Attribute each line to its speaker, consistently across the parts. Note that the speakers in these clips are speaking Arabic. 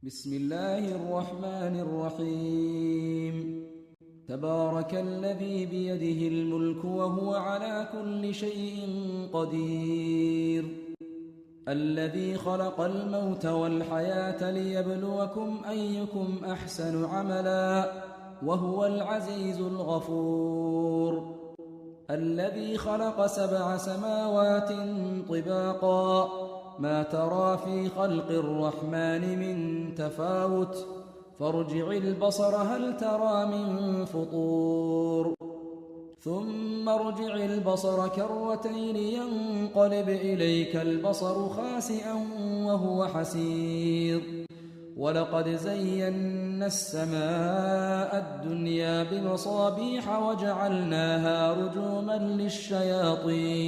Speaker 1: بسم الله الرحمن الرحيم تبارك الذي بيده الملك وهو على كل شيء قدير الذي خلق الموت والحياة ليبلوكم أيكم أحسن عملا وهو العزيز الغفور الذي خلق 7 سماوات طباقا ما ترى في خلق الرحمن من تفاوت فارجع البصر هل ترى من فطور ثم ارجع البصر كرتين ينقلب إليك البصر خاسئا وهو حسير ولقد زينا السماء الدنيا بمصابيح وجعلناها رجوما للشياطين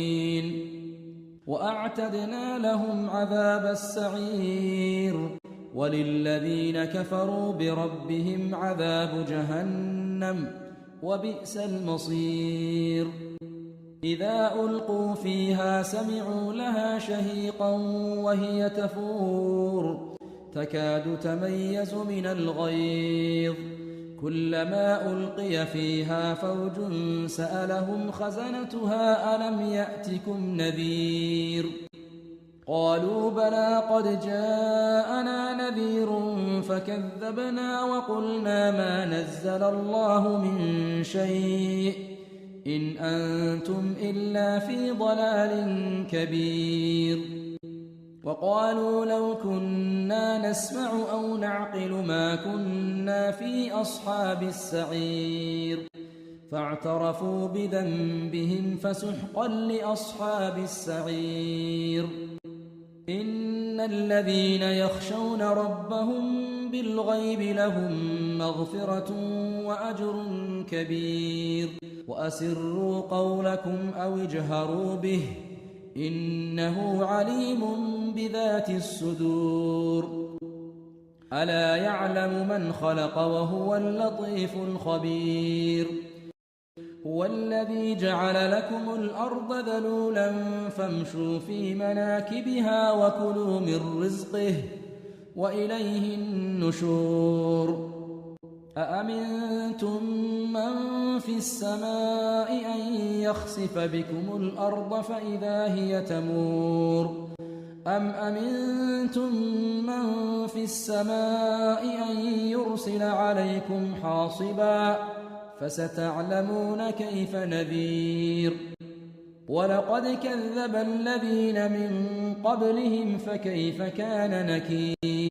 Speaker 1: وأعتدنا لهم عذاب السعير وللذين كفروا بربهم عذاب جهنم وبئس المصير إذا ألقوا فيها سمعوا لها شهيقا وهي تفور تكاد تميز من الغيظ كلما ألقي فيها فوج سألهم خزنتها ألم يأتكم نذير قالوا بلى قد جاءنا نذير فكذبنا وقلنا ما نزل الله من شيء إن أنتم إلا في ضلال كبير وقالوا لو كنا نسمع أو نعقل ما كنا في أصحاب السعير فاعترفوا بذنبهم فسحقا لأصحاب السعير إن الذين يخشون ربهم بالغيب لهم مغفرة وأجر كبير وأسروا قولكم أو اجهروا به إنه عليم بذات الصدور ألا يعلم من خلق وهو اللطيف الخبير هو الذي جعل لكم الأرض ذلولا فامشوا في مناكبها وكلوا من رزقه وإليه النشور أأمنتم من في السماء أن يخسف بكم الأرض فإذا هي تمور أم أمنتم من في السماء أن يرسل عليكم حاصبا فستعلمون كيف نذير ولقد كذب الذين من قبلهم فكيف كان نكير